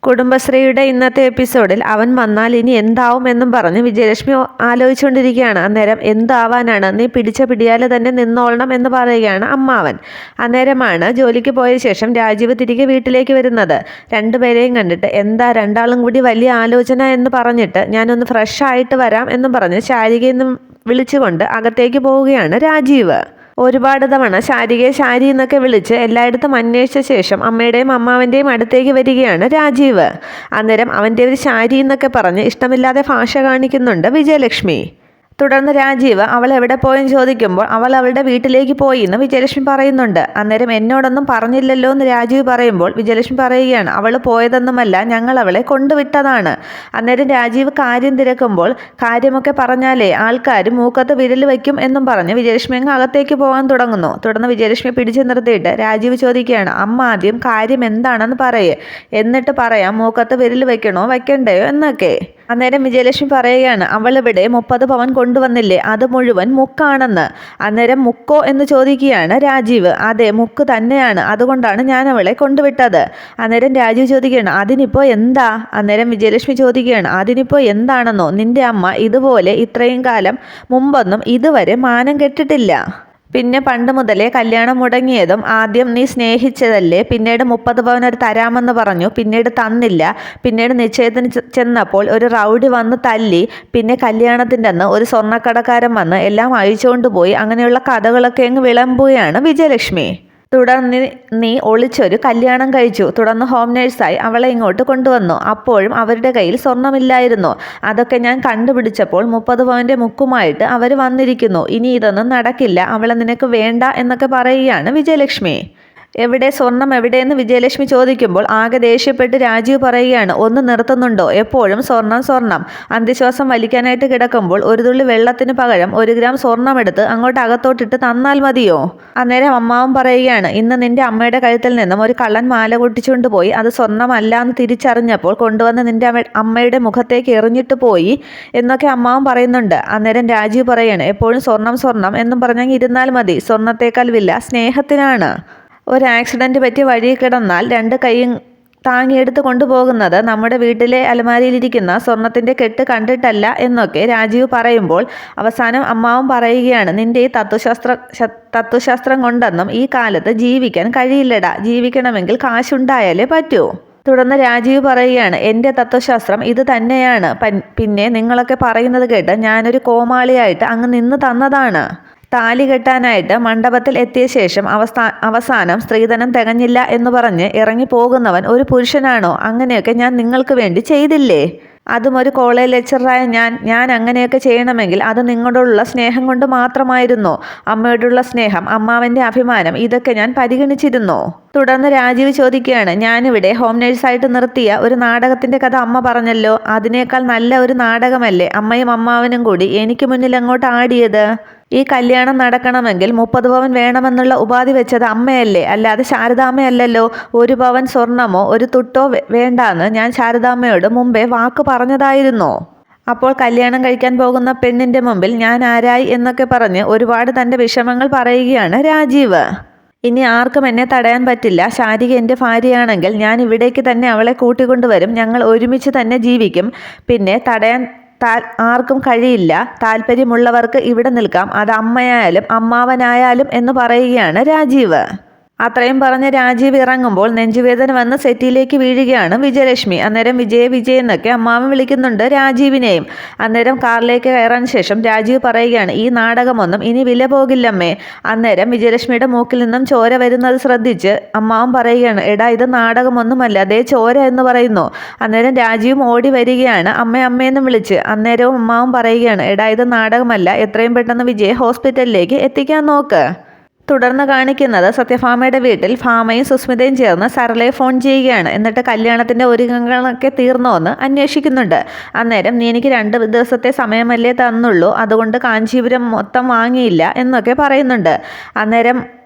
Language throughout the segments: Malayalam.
കുടുംബശ്രീയുടെ ഇന്നത്തെ എപ്പിസോഡിൽ അവൻ വന്നാൽ ഇനി എന്താവുമെന്നും പറഞ്ഞ് വിജയലക്ഷ്മി ആലോചിച്ചുകൊണ്ടിരിക്കുകയാണ്. അന്നേരം എന്താവാനാണ്, നീ പിടിച്ച പിടിയാലെ തന്നെ നിന്നോളണം എന്ന് പറയുകയാണ് അമ്മാവൻ. അന്നേരമാണ് ജോലിക്ക് പോയ ശേഷം രാജീവ് തിരികെ വീട്ടിലേക്ക് വരുന്നത്. രണ്ടുപേരെയും കണ്ടിട്ട് എന്താ രണ്ടാളും കൂടി വലിയ ആലോചന എന്ന് പറഞ്ഞിട്ട് ഞാനൊന്ന് ഫ്രഷ് ആയിട്ട് വരാം എന്നും പറഞ്ഞ് ശാരികയെന്നും വിളിച്ചുകൊണ്ട് അകത്തേക്ക് പോവുകയാണ് രാജീവ്. ഒരുപാട് തവണ ശാരികയെ ശാരി എന്നൊക്കെ വിളിച്ച് എല്ലായിടത്തും അന്വേഷിച്ച ശേഷം അമ്മയുടെയും അമ്മാവൻ്റെയും അടുത്തേക്ക് വരികയാണ് രാജീവ്. അന്നേരം അവൻ്റെ ഒരു ശാരി എന്നൊക്കെ പറഞ്ഞ് ഇഷ്ടമില്ലാതെ ഭാഷ കാണിക്കുന്നുണ്ട് വിജയലക്ഷ്മി. തുടർന്ന് രാജീവ് അവൾ എവിടെ പോയെന്ന് ചോദിക്കുമ്പോൾ അവൾ അവളുടെ വീട്ടിലേക്ക് പോയി എന്ന് വിജയലക്ഷ്മി പറയുന്നുണ്ട്. അന്നേരം എന്നോടൊന്നും പറഞ്ഞില്ലല്ലോ എന്ന് രാജീവ് പറയുമ്പോൾ വിജയലക്ഷ്മി പറയുകയാണ്, അവൾ പോയതൊന്നുമല്ല, ഞങ്ങൾ അവളെ കൊണ്ടുവിട്ടതാണ്. അന്നേരം രാജീവ് കാര്യം തിരക്കുമ്പോൾ കാര്യമൊക്കെ പറഞ്ഞാലേ ആൾക്കാർ മൂക്കത്ത് വിരൽ വയ്ക്കും എന്നും പറഞ്ഞ് വിജയലക്ഷ്മി അങ്ങ് അകത്തേക്ക് പോകാൻ തുടങ്ങുന്നു. തുടർന്ന് വിജയലക്ഷ്മി പിടിച്ചു നിർത്തിയിട്ട് രാജീവ് ചോദിക്കുകയാണ്, അമ്മ ആദ്യം കാര്യം എന്താണെന്ന് പറയേ, എന്നിട്ട് പറയാം മൂക്കത്ത് വിരൽ വയ്ക്കണോ വയ്ക്കണ്ടയോ എന്നൊക്കെ. അന്നേരം വിജയലക്ഷ്മി പറയുകയാണ്, അവളിവിടെ 30 പവൻ കൊണ്ടുവന്നില്ലേ, അത് മുഴുവൻ മുക്കാണെന്ന്. അന്നേരം മുക്കോ എന്ന് ചോദിക്കുകയാണ് രാജീവ്. അതെ, മുക്ക് തന്നെയാണ്, അതുകൊണ്ടാണ് ഞാൻ അവളെ കൊണ്ടുവിട്ടത്. അന്നേരം രാജീവ് ചോദിക്കുകയാണ്, അതിനിപ്പോൾ എന്താ? അന്നേരം വിജയലക്ഷ്മി ചോദിക്കുകയാണ്, അതിനിപ്പോൾ എന്താണെന്നോ, നിന്റെ അമ്മ ഇതുപോലെ ഇത്രയും കാലം മുമ്പൊന്നും ഇതുവരെ മാനം കെട്ടിട്ടില്ല. പിന്നെ പണ്ട് മുതലേ കല്യാണം മുടങ്ങിയതും ആദ്യം നീ സ്നേഹിച്ചതല്ലേ, പിന്നീട് 30 പവൻ ഒരു തരാമെന്ന് പറഞ്ഞു, പിന്നീട് തന്നില്ല, പിന്നീട് നിശ്ചയത്തിന് ചെന്നപ്പോൾ ഒരു റൗഡി വന്ന് തല്ലി, പിന്നെ കല്യാണത്തിൻ്റെ അന്ന് ഒരു സ്വർണ്ണക്കടക്കാരൻ വന്ന് എല്ലാം അഴിച്ചുകൊണ്ട് പോയി. അങ്ങനെയുള്ള കഥകളൊക്കെ അങ്ങ് വിളമ്പുകയാണ് വിജയലക്ഷ്മി. തുടർന്ന് നീ ഒളിച്ചൊരു കല്യാണം കഴിച്ചു, തുടർന്ന് ഹോം നേഴ്സായി അവളെ ഇങ്ങോട്ട് കൊണ്ടുവന്നു. അപ്പോഴും അവരുടെ കയ്യിൽ സ്വർണ്ണമില്ലായിരുന്നു. അതൊക്കെ ഞാൻ കണ്ടുപിടിച്ചപ്പോൾ 30 പവൻ്റെ മുക്കുമായിട്ട് അവർ വന്നിരിക്കുന്നു. ഇനി ഇതൊന്നും നടക്കില്ല, അവളെ നിനക്ക് വേണ്ട എന്നൊക്കെ പറയുകയാണ് വിജയലക്ഷ്മി. എവിടെ സ്വർണം എവിടെയെന്ന് വിജയലക്ഷ്മി ചോദിക്കുമ്പോൾ ആകെ ദേഷ്യപ്പെട്ട് രാജീവ് പറയുകയാണ്, ഒന്ന് നിർത്തുന്നുണ്ടോ, എപ്പോഴും സ്വർണം സ്വർണം. അന്ത്യശ്വാസം വലിക്കാനായിട്ട് കിടക്കുമ്പോൾ ഒരു തുള്ളി വെള്ളത്തിന് പകരം 1 ഗ്രാം സ്വർണ്ണമെടുത്ത് അങ്ങോട്ട് അകത്തോട്ടിട്ട് തന്നാൽ മതിയോ? അന്നേരം അമ്മാവൻ പറയുകയാണ്, ഇന്ന് നിന്റെ അമ്മയുടെ കഴുത്തിൽ നിന്നും ഒരു കള്ളൻ മാല പൊട്ടിച്ചുകൊണ്ട് പോയി, അത് സ്വർണ്ണമല്ല എന്ന് തിരിച്ചറിഞ്ഞപ്പോൾ കൊണ്ടുവന്ന് നിന്റെ അമ്മയുടെ മുഖത്തേക്ക് എറിഞ്ഞിട്ട് പോയി എന്നൊക്കെ അമ്മാവൻ പറയുന്നുണ്ട്. അന്നേരം രാജീവ് പറയുകയാണ്, എപ്പോഴും സ്വർണം സ്വർണം എന്നും പറഞ്ഞാൽ ഇരുന്നാൽ മതി, സ്വർണ്ണത്തേക്കാൾ വില സ്നേഹത്തിനാണ്. ഒരു ആക്സിഡൻറ്റ് പറ്റി വഴി കിടന്നാൽ 2 കൈയും താങ്ങിയെടുത്ത് കൊണ്ടുപോകുന്നത് നമ്മുടെ വീട്ടിലെ അലമാരിയിലിരിക്കുന്ന സ്വർണത്തിൻ്റെ കെട്ട് കണ്ടിട്ടല്ല എന്നൊക്കെ രാജീവ് പറയുമ്പോൾ അവസാനം അമ്മാവൻ പറയുകയാണ്, നിൻ്റെ ഈ തത്വശാസ്ത്രം കൊണ്ടൊന്നും ഈ കാലത്ത് ജീവിക്കാൻ കഴിയില്ലടാ, ജീവിക്കണമെങ്കിൽ കാശുണ്ടായാലേ പറ്റൂ. തുടർന്ന് രാജീവ് പറയുകയാണ്, എൻ്റെ തത്വശാസ്ത്രം ഇത് തന്നെയാണ്, പിന്നെ നിങ്ങളൊക്കെ പറയുന്നത് കേട്ട് ഞാനൊരു കോമാളിയായിട്ട് അങ്ങ് നിന്ന് തന്നതാണ്. താലി കെട്ടാനായിട്ട് മണ്ഡപത്തിൽ എത്തിയ ശേഷം അവസാനം സ്ത്രീധനം തികഞ്ഞില്ല എന്ന് പറഞ്ഞ് ഇറങ്ങി പോകുന്നവൻ ഒരു പുരുഷനാണോ? അങ്ങനെയൊക്കെ ഞാൻ നിങ്ങൾക്ക് വേണ്ടി ചെയ്തില്ലേ? അതും ഒരു കോളേജ് ലെക്ചറായ ഞാൻ അങ്ങനെയൊക്കെ ചെയ്യണമെങ്കിൽ അത് നിങ്ങളോടുള്ള സ്നേഹം കൊണ്ട് മാത്രമായിരുന്നു. അമ്മയോടുള്ള സ്നേഹം, അമ്മാവൻ്റെ അഭിമാനം, ഇതൊക്കെ ഞാൻ പരിഗണിച്ചിരുന്നു. തുടർന്ന് രാജീവ് ചോദിക്കുകയാണ്, ഞാനിവിടെ ഹോം നേഴ്സായിട്ട് നിർത്തിയ ഒരു നാടകത്തിൻ്റെ കഥ അമ്മ പറഞ്ഞല്ലോ, അതിനേക്കാൾ നല്ല ഒരു നാടകമല്ലേ അമ്മയും അമ്മാവനും കൂടി എനിക്ക് മുന്നിൽ അങ്ങോട്ട് ആടിയത്? ഈ കല്യാണം നടക്കണമെങ്കിൽ 30 പവൻ വേണമെന്നുള്ള ഉപാധി വെച്ചത് അമ്മയല്ലേ, അല്ലാതെ ശാരദാമ്മയല്ലല്ലോ. 1 പവൻ സ്വർണമോ ഒരു തുട്ടോ വേണ്ടാന്ന് ഞാൻ ശാരദാമ്മയോട് മുമ്പേ വാക്ക് പറഞ്ഞതായിരുന്നു. അപ്പോൾ കല്യാണം കഴിക്കാൻ പോകുന്ന പെണ്ണിൻ്റെ മുമ്പിൽ ഞാൻ ആരായി എന്നൊക്കെ പറഞ്ഞ് ഒരുപാട് തൻ്റെ വിഷമങ്ങൾ പറയുകയാണ് രാജീവ്. ഇനി ആർക്കും എന്നെ തടയാൻ പറ്റില്ല. ശാരിക എൻ്റെ ഭാര്യയാണെങ്കിൽ ഞാൻ ഇവിടേക്ക് തന്നെ അവളെ കൂട്ടിക്കൊണ്ടുവരും. ഞങ്ങൾ ഒരുമിച്ച് തന്നെ ജീവിക്കും. പിന്നെ തടയാൻ ആർക്കും കഴിയില്ല. താല്പര്യമുള്ളവർക്ക് ഇവിടെ നിൽക്കാം, അത് അമ്മയായാലും അമ്മാവനായാലും എന്ന് പറയുകയാണ് രാജീവ്. അത്രയും പറഞ്ഞ് രാജീവ് ഇറങ്ങുമ്പോൾ നെഞ്ചുവേദന വന്ന് സെറ്റിയിലേക്ക് വീഴുകയാണ് വിജയലക്ഷ്മി. അന്നേരം വിജയ് എന്നൊക്കെ അമ്മാവൻ വിളിക്കുന്നുണ്ട് രാജീവിനെയും. അന്നേരം കാറിലേക്ക് കയറാൻ ശേഷം രാജീവ് പറയുകയാണ്, ഈ നാടകമൊന്നും ഇനി വില പോകില്ലമ്മേ. അന്നേരം വിജയലക്ഷ്മിയുടെ മൂക്കിൽ നിന്നും ചോര വരുന്നത് ശ്രദ്ധിച്ച് അമ്മാവൻ പറയുകയാണ്, എടാ ഇത് നാടകമൊന്നുമല്ല, അതേ ചോര എന്ന് പറയുന്നു. അന്നേരം രാജീവും ഓടി വരികയാണ് അമ്മയെന്നും വിളിച്ച്. അന്നേരവും അമ്മാവൻ പറയുകയാണ്, എടാ ഇത് നാടകമല്ല, എത്രയും പെട്ടെന്ന് വിജയ് ഹോസ്പിറ്റലിലേക്ക് എത്തിക്കാൻ നോക്ക്. തുടർന്ന് കാണിക്കുന്നത് സത്യഭാമയുടെ വീട്ടിൽ ഭാമയും സുസ്മിതയും ചേർന്ന് സരളയെ ഫോൺ ചെയ്യുകയാണ്. എന്നിട്ട് കല്യാണത്തിൻ്റെ ഒരുക്കങ്ങളൊക്കെ തീർന്നോ എന്ന് അന്വേഷിക്കുന്നുണ്ട്. അന്നേരം നീ എനിക്ക് 2 ദിവസത്തെ സമയമല്ലേ തന്നുള്ളൂ, അതുകൊണ്ട് കാഞ്ചീപുരം മൊത്തം വാങ്ങിയില്ല എന്നൊക്കെ പറയുന്നുണ്ട്. അന്നേരം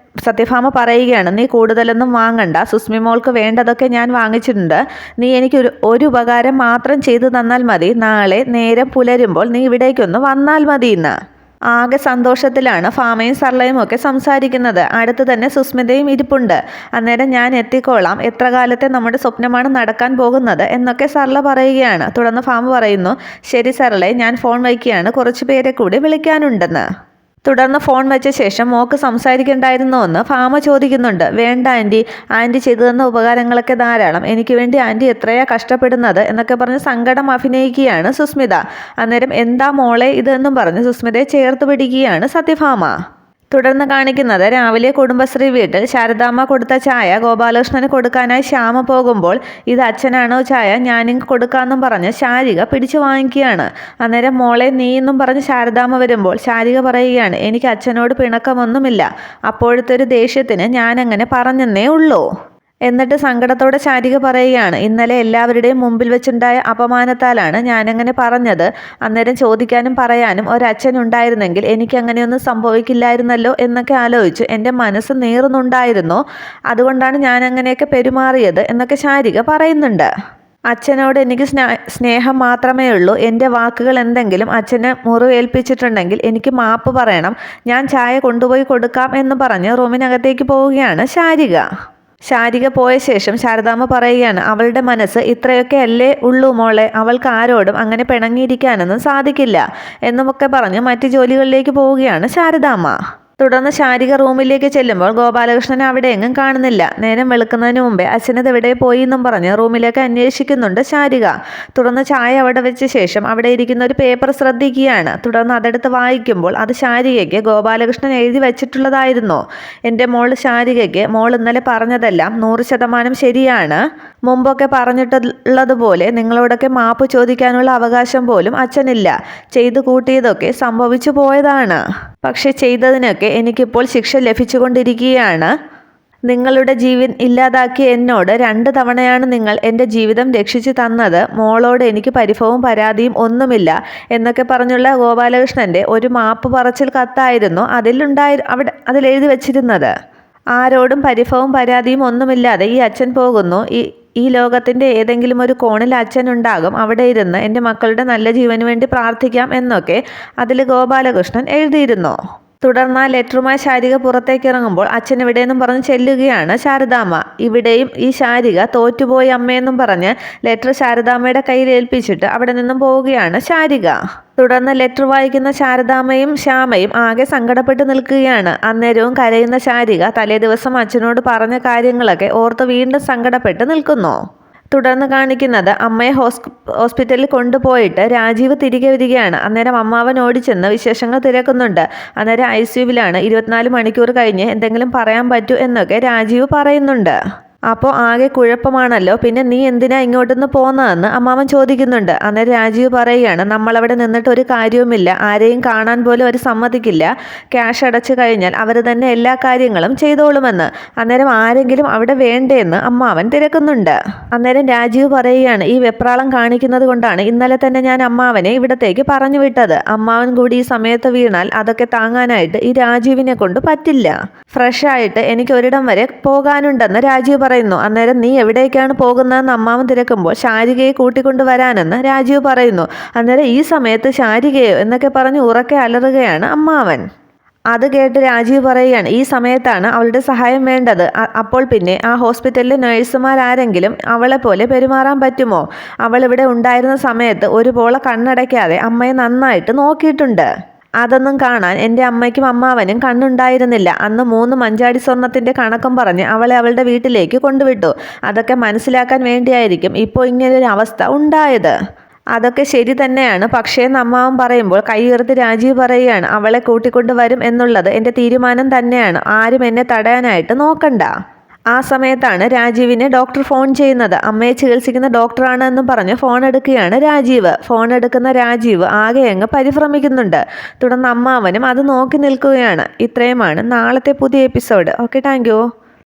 സത്യഭാമ പറയുകയാണ്, നീ കൂടുതലൊന്നും വാങ്ങണ്ട, സുസ്മി മോൾക്ക് വേണ്ടതൊക്കെ ഞാൻ വാങ്ങിച്ചിട്ടുണ്ട്. നീ എനിക്ക് ഒരു ഉപകാരം മാത്രം ചെയ്തു തന്നാൽ മതി, നാളെ നേരം പുലരുമ്പോൾ നീ ഇവിടേക്കൊന്ന് വന്നാൽ മതി എന്ന്. ആകെ സന്തോഷത്തിലാണ് ഫാമയും സർളയും ഒക്കെ സംസാരിക്കുന്നത്. അടുത്ത് തന്നെ സുസ്മിതയും ഇരിപ്പുണ്ട്. അന്നേരം ഞാൻ എത്തിക്കോളാം, എത്ര കാലത്തെ നമ്മുടെ സ്വപ്നമാണ് നടക്കാൻ പോകുന്നത് എന്നൊക്കെ സർള പറയുകയാണ്. തുടർന്ന് ഫാമ പറയുന്നു, ശരി സർളെ, ഞാൻ ഫോൺ വയ്ക്കുകയാണ്, കുറച്ച് പേരെ കൂടി വിളിക്കാനുണ്ടെന്ന്. തുടർന്ന് ഫോൺ വെച്ച ശേഷം മോക്ക് സംസാരിക്കണ്ടായിരുന്നോ എന്ന് ഫാമ ചോദിക്കുന്നുണ്ട്. വേണ്ട ആൻറ്റി, ആൻറ്റി ചെയ്തു തന്ന ഉപകാരങ്ങളൊക്കെ ധാരാളം, എനിക്ക് വേണ്ടി ആൻറ്റി എത്രയാ കഷ്ടപ്പെടുന്നത് എന്നൊക്കെ പറഞ്ഞ് സങ്കടം അഭിനയിക്കുകയാണ് സുസ്മിത. അന്നേരം എന്താ മോളെ ഇതെന്നും പറഞ്ഞ് സുസ്മിതയെ ചേർത്ത് പിടിക്കുകയാണ് സത്യഭാമ. തുടർന്ന് കാണിക്കുന്നത് രാവിലെ കുടുംബശ്രീ വീട്ടിൽ ശാരദാമ്മ കൊടുത്ത ചായ ഗോപാലകൃഷ്ണന് കൊടുക്കാനായി ശ്യാമ പോകുമ്പോൾ ഇത് അച്ഛനാണോ ചായ, ഞാനിങ്ങ് കൊടുക്കാമെന്നും പറഞ്ഞ് ശാരിക പിടിച്ചു വാങ്ങിക്കുകയാണ്. അന്നേരം മോളെ നീ എന്നും പറഞ്ഞ് ശാരദാമ്മ വരുമ്പോൾ ശാരിക പറയുകയാണ്, എനിക്ക് അച്ഛനോട് പിണക്കമൊന്നുമില്ല, അപ്പോഴത്തെ ഒരു ദേഷ്യത്തിന് ഞാനങ്ങനെ പറഞ്ഞെന്നേ ഉള്ളൂ. എന്നിട്ട് സങ്കടത്തോടെ ശാരിക പറയുകയാണ്, ഇന്നലെ എല്ലാവരുടെയും മുമ്പിൽ വെച്ചുണ്ടായ അപമാനത്താലാണ് ഞാനങ്ങനെ പറഞ്ഞത്. അന്നേരം ചോദിക്കാനും പറയാനും ഒരച്ഛനുണ്ടായിരുന്നെങ്കിൽ എനിക്കങ്ങനെയൊന്നും സംഭവിക്കില്ലായിരുന്നല്ലോ എന്നൊക്കെ ആലോചിച്ച് എൻ്റെ മനസ്സ് നീറുന്നുണ്ടായിരുന്നു. അതുകൊണ്ടാണ് ഞാൻ അങ്ങനെയൊക്കെ പെരുമാറിയത് എന്നൊക്കെ ശാരിക പറയുന്നുണ്ട്. അച്ഛനോട് എനിക്ക് സ്നേഹം മാത്രമേ ഉള്ളൂ. എൻ്റെ വാക്കുകൾ എന്തെങ്കിലും അച്ഛനെ മുറിവേൽപ്പിച്ചിട്ടുണ്ടെങ്കിൽ എനിക്ക് മാപ്പ് പറയണം. ഞാൻ ചായ കൊണ്ടുപോയി കൊടുക്കാം എന്ന് പറഞ്ഞ് റൂമിനകത്തേക്ക് പോവുകയാണ് ശാരിക. ശാരിക പോയ ശേഷം ശാരദാമ്മ പറയുകയാണ്, അവളുടെ മനസ്സ് ഇത്രയൊക്കെ അല്ലേ ഉള്ളൂ മോളെ, അവൾക്ക് ആരോടും അങ്ങനെ പിണങ്ങിയിരിക്കാനൊന്നും സാധിക്കില്ല എന്നുമൊക്കെ പറഞ്ഞ് മറ്റു ജോലികളിലേക്ക് പോവുകയാണ് ശാരദാമ്മ. തുടർന്ന് ശാരിക റൂമിലേക്ക് ചെല്ലുമ്പോൾ ഗോപാലകൃഷ്ണനെ അവിടെ എങ്ങും കാണുന്നില്ല. നേരം വെളുക്കുന്നതിന് മുമ്പേ അച്ഛനത് എവിടെ പോയി എന്നും പറഞ്ഞ് റൂമിലേക്ക് അന്വേഷിക്കുന്നുണ്ട് ശാരിക. തുടർന്ന് ചായ അവിടെ വെച്ച ശേഷം അവിടെ ഇരിക്കുന്ന ഒരു പേപ്പർ ശ്രദ്ധിക്കുകയാണ്. തുടർന്ന് അതെടുത്ത് വായിക്കുമ്പോൾ അത് ശാരികയ്ക്ക് ഗോപാലകൃഷ്ണൻ എഴുതി വച്ചിട്ടുള്ളതായിരുന്നു. എൻ്റെ മോൾ ശാരികയ്ക്ക്, മോൾ ഇന്നലെ പറഞ്ഞതെല്ലാം 100% ശരിയാണ്. മുമ്പൊക്കെ പറഞ്ഞിട്ടുള്ളതുപോലെ നിങ്ങളോടൊക്കെ മാപ്പ് ചോദിക്കാനുള്ള അവകാശം പോലും അച്ഛനില്ല. ചെയ്തു കൂട്ടിയതൊക്കെ സംഭവിച്ചു പോയതാണ്. പക്ഷെ ചെയ്തതിനൊക്കെ എനിക്കിപ്പോൾ ശിക്ഷ ലഭിച്ചുകൊണ്ടിരിക്കുകയാണ്. നിങ്ങളുടെ ജീവൻ ഇല്ലാതാക്കിയ എന്നോട് 2 തവണയാണ് നിങ്ങൾ എൻ്റെ ജീവിതം രക്ഷിച്ചു തന്നത്. മോളോട് എനിക്ക് പരിഭവവും പരാതിയും ഒന്നുമില്ല എന്നൊക്കെ പറഞ്ഞുള്ള ഗോപാലകൃഷ്ണൻ്റെ ഒരു മാപ്പ് പറച്ചിൽ കത്തായിരുന്നു അതിലെഴുതി വച്ചിരുന്നത്. ആരോടും പരിഭവവും പരാതിയും ഒന്നുമില്ലാതെ ഈ അച്ഛൻ പോകുന്നു. ഈ ലോകത്തിൻ്റെ ഏതെങ്കിലും ഒരു കോണിൽ അച്ഛനുണ്ടാകും. അവിടെ ഇരുന്ന് എൻ്റെ മക്കളുടെ നല്ല ജീവന് വേണ്ടി പ്രാർത്ഥിക്കാം എന്നൊക്കെ അതിൽ ഗോപാലകൃഷ്ണൻ എഴുതിയിരുന്നു. തുടർന്ന് ആ ലെറ്ററുമായി ശാരിക പുറത്തേക്ക് ഇറങ്ങുമ്പോൾ അച്ഛൻ എവിടെയെന്നും പറഞ്ഞ് ചെല്ലുകയാണ് ശാരദാമ്മ. ഇവിടെയും ഈ ശാരിക തോറ്റുപോയി അമ്മയെന്നും പറഞ്ഞ് ലെറ്റർ ശാരദാമ്മയുടെ കയ്യിൽ ഏൽപ്പിച്ചിട്ട് അവിടെ നിന്നും പോവുകയാണ് ശാരിക. തുടർന്ന് ലെറ്റർ വായിക്കുന്ന ശാരദാമ്മയും ശ്യാമയും ആകെ സങ്കടപ്പെട്ട് നിൽക്കുകയാണ്. അന്നേരവും കരയുന്ന ശാരിക തലേ ദിവസം അച്ഛനോട് പറഞ്ഞ കാര്യങ്ങളൊക്കെ ഓർത്ത് വീണ്ടും സങ്കടപ്പെട്ട് നിൽക്കുന്നു. തുടർന്ന് കാണിക്കുന്നത് അമ്മയെ ഹോസ്പിറ്റലിൽ കൊണ്ടുപോയിട്ട് രാജീവ് തിരികെ വരികയാണ്. അന്നേരം അമ്മാവൻ ഓടിച്ചെന്ന് വിശേഷങ്ങൾ തിരക്കുന്നുണ്ട്. അന്നേരം ICUവിലാണ്. 24 മണിക്കൂർ കഴിഞ്ഞ് എന്തെങ്കിലും പറയാൻ പറ്റൂ എന്നൊക്കെ രാജീവ് പറയുന്നുണ്ട്. അപ്പോൾ ആകെ കുഴപ്പമാണല്ലോ, പിന്നെ നീ എന്തിനാ ഇങ്ങോട്ടൊന്ന് പോന്നതെന്ന് അമ്മാവൻ ചോദിക്കുന്നുണ്ട്. അന്നേരം രാജീവ് പറയുകയാണ്, നമ്മളവിടെ നിന്നിട്ട് ഒരു കാര്യവുമില്ല, ആരെയും കാണാൻ പോലും അവർ സമ്മതിക്കില്ല. ക്യാഷ് അടച്ചു കഴിഞ്ഞാൽ അവർ തന്നെ എല്ലാ കാര്യങ്ങളും ചെയ്തോളുമെന്ന്. അന്നേരം ആരെങ്കിലും അവിടെ വേണ്ടേന്ന് അമ്മാവൻ തിരക്കുന്നുണ്ട്. അന്നേരം രാജീവ് പറയുകയാണ്, ഈ വെപ്രാളം കാണിക്കുന്നത് കൊണ്ടാണ് ഇന്നലെ തന്നെ ഞാൻ അമ്മാവനെ ഇവിടത്തേക്ക് പറഞ്ഞു വിട്ടത്. അമ്മാവൻ കൂടി ഈ സമയത്ത് വീണാൽ അതൊക്കെ താങ്ങാനായിട്ട് ഈ രാജീവിനെ കൊണ്ട് പറ്റില്ല. ഫ്രഷ് ആയിട്ട് എനിക്ക് ഒരിടം വരെ പോകാനുണ്ടെന്ന് രാജീവ് പറയുന്നു. അന്നേരം നീ എവിടേക്കാണ് പോകുന്നതെന്ന് അമ്മാവൻ തിരക്കുമ്പോൾ ശാരികയെ കൂട്ടിക്കൊണ്ടുവരാനെന്ന് രാജീവ് പറയുന്നു. അന്നേരം ഈ സമയത്ത് ശാരികയോ എന്നൊക്കെ പറഞ്ഞ് ഉറക്കെ അലറുകയാണ് അമ്മാവൻ. അത് കേട്ട് രാജീവ് പറയുകയാണ്, ഈ സമയത്താണ് അവളുടെ സഹായം വേണ്ടത്. അപ്പോൾ പിന്നെ ആ ഹോസ്പിറ്റലിലെ നഴ്സുമാരാരെങ്കിലും അവളെ പോലെ പെരുമാറാൻ പറ്റുമോ? അവൾ ഇവിടെ ഉണ്ടായിരുന്ന സമയത്ത് ഒരുപോലെ കണ്ണടയ്ക്കാതെ അമ്മയെ നന്നായിട്ട് നോക്കിയിട്ടുണ്ട്. അതൊന്നും കാണാൻ എൻ്റെ അമ്മയ്ക്കും അമ്മാവനും കണ്ണുണ്ടായിരുന്നില്ല. അന്ന് 3 മഞ്ചാടി സ്വർണത്തിൻ്റെ കണക്കും പറഞ്ഞ് അവളെ അവളുടെ വീട്ടിലേക്ക് കൊണ്ടുവിട്ടു. അതൊക്കെ മനസ്സിലാക്കാൻ വേണ്ടിയായിരിക്കും ഇപ്പോൾ ഇങ്ങനൊരു അവസ്ഥ ഉണ്ടായത്. അതൊക്കെ ശരി തന്നെയാണ്, പക്ഷേ അമ്മാവൻ പറയുമ്പോൾ കൈയുയർത്തി രാജീവ് പറയുകയാണ്, അവളെ കൂട്ടിക്കൊണ്ടുവരും എന്നുള്ളത് എൻ്റെ തീരുമാനം തന്നെയാണ്. ആരും എന്നെ തടയാനായിട്ട് നോക്കണ്ട. ആ സമയത്താണ് രാജീവിനെ ഡോക്ടർ ഫോൺ ചെയ്യുന്നത്. അമ്മയെ ചികിത്സിക്കുന്ന ഡോക്ടറാണ് എന്ന് പറഞ്ഞ് ഫോൺ എടുക്കുകയാണ് രാജീവ്. ഫോൺ എടുക്കുന്ന രാജീവ് ആകെ അങ്ങ് പരിഭ്രമിക്കുന്നുണ്ട്. തുടർന്ന് അമ്മാവനും അത് നോക്കി നിൽക്കുകയാണ്. ഇത്രയുമാണ് നാളത്തെ പുതിയ എപ്പിസോഡ്. Okay, thank you.